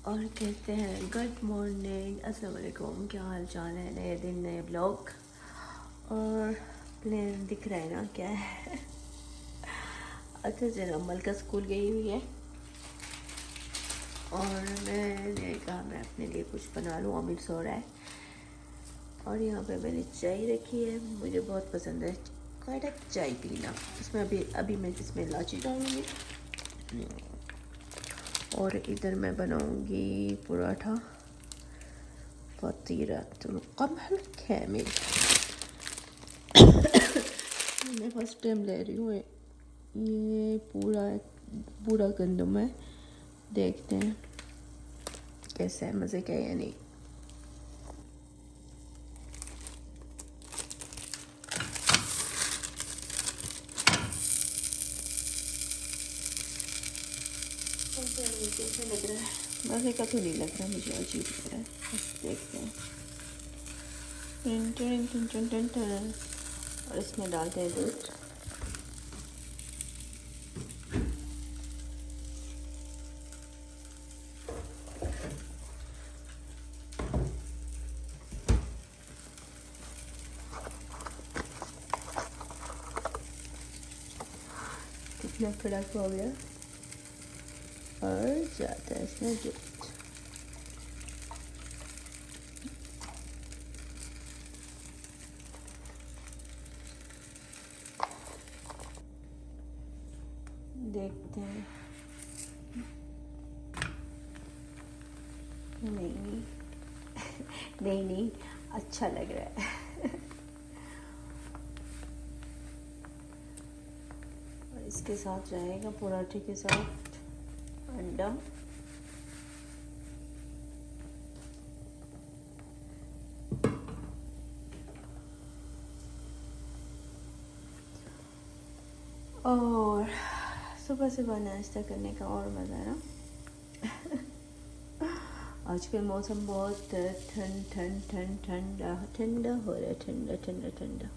और कहते हैं गुड मॉर्निंग, अस्सलाम वालेकुम। क्या हाल चाल है? नए दिन नए ब्लॉग। और प्लेन दिख रहा है ना क्या है? अच्छा जरा मलका स्कूल गई हुई है और मैंने कहा मैं अपने लिए कुछ बना लूँ। अमीर सो रहा है और यहाँ पे मैंने चाय रखी है। मुझे बहुत पसंद है कड़क चाय पीना। इसमें अभी मैं इसमें इलायची डालूँगी और इधर मैं बनाऊँगी पराठा फतीरतुल क़मह कामिल। मैं फर्स्ट टाइम ले रही हूँ। ये पूरा गंदम है। देखते हैं कैसा है, मज़े का है या नहीं। कैसा लग रहा है? मज़े का तो नहीं लग रहा, मुझे अजीब लग रहा है। बस देखते हैं। टन टन टन टन टन टन। और इसमें डालते हैं दूध। कितना कड़क हो गया और जाता है इसमें दूध। देखते हैं। नहीं नहीं नहीं, अच्छा लग रहा है। और इसके साथ जाएगा पराठे के साथ अंडा। और सुबह सुबह नाश्ता करने का और मज़ा ना। आजकल मौसम बहुत ठंडा हो रहा है। ठंडा।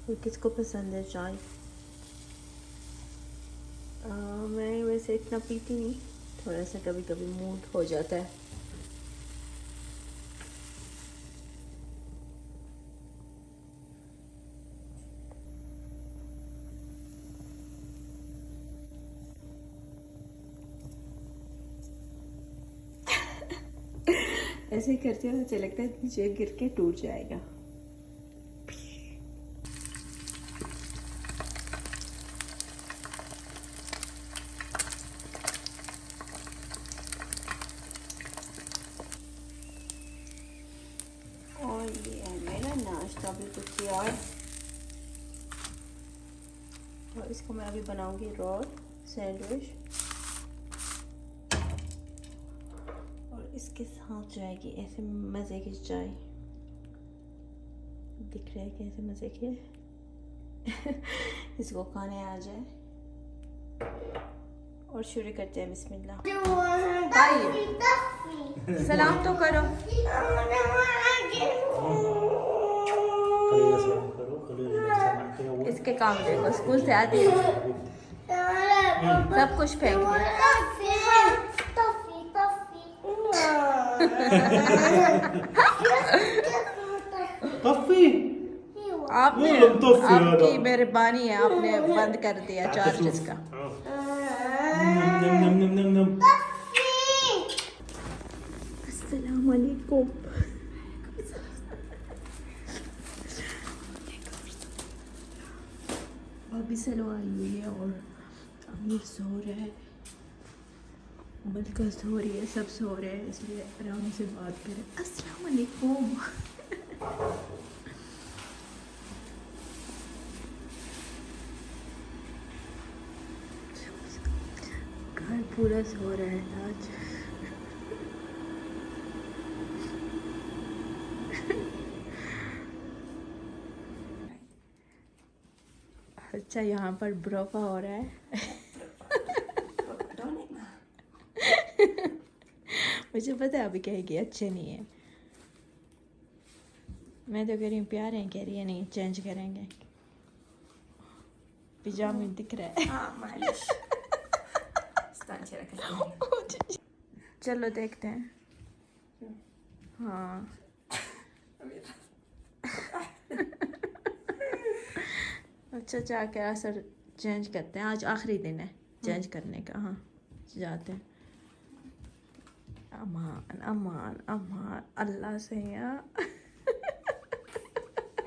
और किसको पसंद है चाय? मैं वैसे इतना पीती नहीं, थोड़ा सा कभी कभी मूड हो जाता है। ऐसे करते हो मुझे लगता है नीचे गिर के टूट जाएगा। और ये है मेरा नाश्ता बिल्कुल तैयार। और इसको मैं अभी बनाऊंगी रोल सैंडविच और इसके साथ जाएगी ऐसे मज़े की चाय। दिख रहा है कैसे मज़े की है। इसको खाने आ जाए और शुरू करते हैं। बिस्मिल्लाह। सलाम तो करो। इसके काम देखो, स्कूल से आती है सब कुछ फेंक दिया। आपने आपकी मेहरबानी है, आपने बंद कर दिया चार्जेस का। अस्सलाम वालेकुम। भाभी सलो आई हुई है और अमीर सो रहा है, मलका सो रही है, सब सो रहे हैं, इसलिए आराम से बात करें। अस्सलाम वालेकुम। घर पूरा सो रहा है आज। अच्छा यहाँ पर ब्रोका हो रहा है। मुझे पता है अभी कहेगी अच्छे नहीं है। मैं तो कह रही हूँ प्यार है, कह रही है नहीं चेंज करेंगे। पिजामे दिख रहा है। हाँ मालिश। चलो देखते हैं। हाँ अच्छा जाके असर चेंज करते हैं, आज आखिरी दिन है चेंज करने का। हाँ जाते हैं। अमान अमान अमान अल्लाह से यार।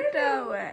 उठा हुआ है।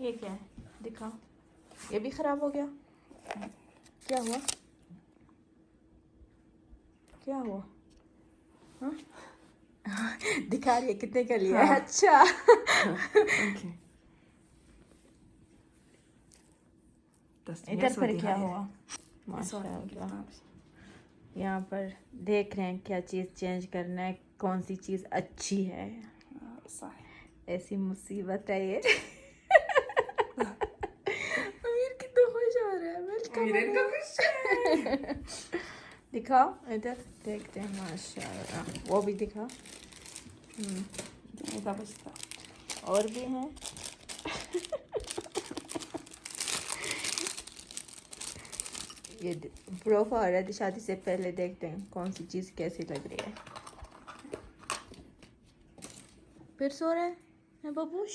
ये क्या है दिखाओ। ये भी खराब हो गया, क्या हुआ? क्या हुआ? हाँ? दिखा रही है कितने का लिया है। अच्छा इधर पर क्या हुआ? माशाल्लाह यहाँ पर देख रहे हैं क्या चीज़ चेंज करना है, कौन सी चीज़ अच्छी है। ऐसी मुसीबत है ये। अमीर कितना खुश हो रहा है। वेलकम दिखाओ इधर देखते हैं। माशाल्लाह वो भी दिखा। और भी हैं। ये प्रोफा हो रहा है शादी से पहले, देखते हैं कौन सी चीज़ कैसी लग रही है। फिर सो रहे हैं बबूश?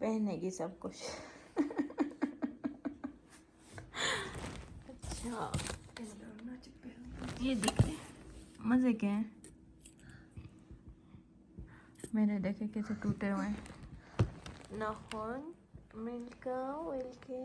पहनेगी सब कुछ। अच्छा ये दिख रहे मज़े के हैं। मैंने देखे कैसे टूटे हुए हैं। नाखून मिल्का विल्के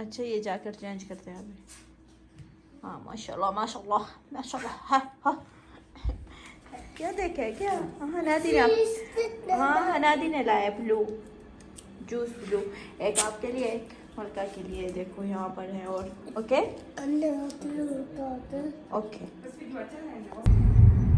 अच्छा ये जाकर चेंज करते हैं अभी। हाँ माशाल्लाह माशाल्लाह माशाल्लाह। हाँ हाँ क्या देखे क्या? हनादी ने हाँ हनादी ने लाया ब्लू जूस, ब्लू एक आपके लिए एक मलका के लिए। देखो यहाँ पर है और ओके ओके।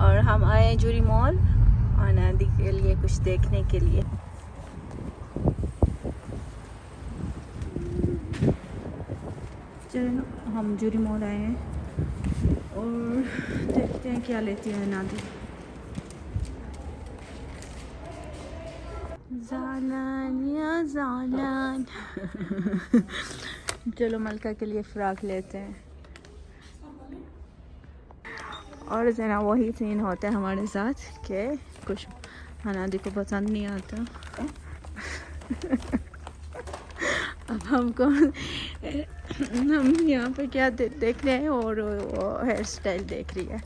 और हम आए जूरी मॉल अनादी के लिए कुछ देखने के लिए। चलो हम जूरी मॉल आए हैं और देखते हैं क्या लेती है अनादी। ज़ालान या ज़ालान। चलो मलका के लिए फ्रॉक लेते हैं। और जना वही सीन होता है हमारे साथ कि कुछ हनादी को पसंद नहीं आता। अब हमको हम यहाँ पे क्या देख रहे हैं और वो हेयर स्टाइल देख रही है।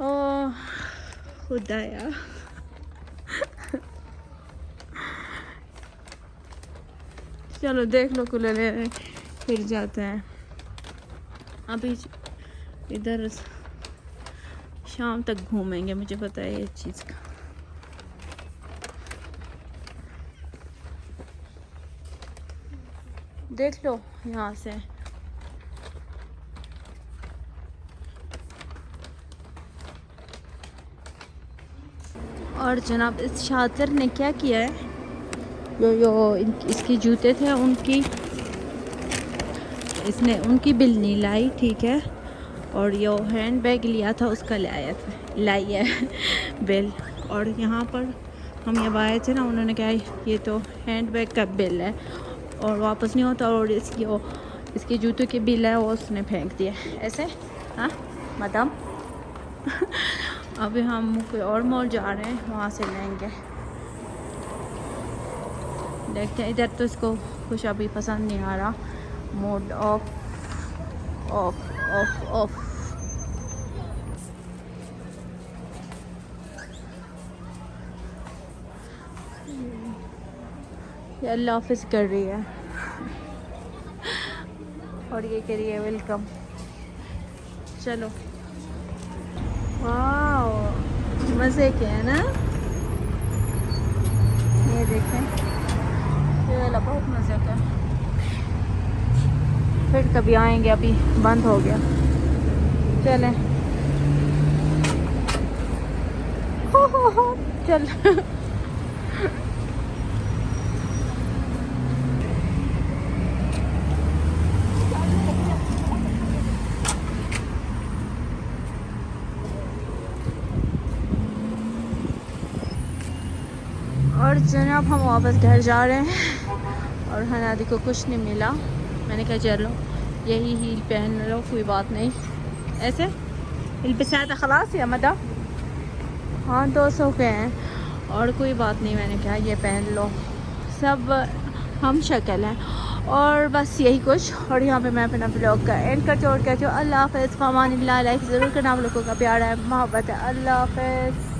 ओह खुदाया। चलो देख लो कुल ले फिर जाते हैं। अभी इधर शाम तक घूमेंगे, मुझे पता है ये चीज़ का। देख लो यहाँ से। और जनाब इस शातिर ने क्या किया है, जो इसके जूते थे उनकी इसने उनकी बिल नहीं लाई, ठीक है। और यो हैंड बैग लिया था उसका लाई है बिल। और यहाँ पर हम जब आए थे ना, उन्होंने कहा ये तो हैंड बैग का बिल है और वापस नहीं होता। और इसके जूतों के बिल है वो उसने फेंक दिया ऐसे। हाँ मैडम। अभी हम कोई और मॉल जा रहे हैं, वहाँ से लेंगे। देखते हैं। इधर तो इसको कुछ अभी पसंद नहीं आ रहा। Mode of of of of. ये अल्लाह हाफिज कर रही है और ये कह रही है वेलकम। चलो वाह मज़े के है ना। ये देखें ये वाला बहुत मज़े का है। फिर कभी आएंगे, अभी बंद हो गया। चलें हो चल और जनाब हम वापस घर जा रहे हैं और हनादी को कुछ नहीं मिला। मैंने कहा चलो यही हील पहन लो, कोई बात नहीं। ऐसे हील पे शायद खलास या मदा हाँ 200 के हैं और कोई बात नहीं। मैंने कहा ये पहन लो, सब हम शक्ल हैं और बस यही कुछ। और यहाँ पे मैं अपना ब्लॉग का एंड कर छोड़ कहती हूँ अल्लाह हाफ़िज़। फ़ामानिल्लाह। लाइक ज़रूर करना, आप लोगों का प्यार है, मोहब्बत है। अल्लाह हाफ़िज़।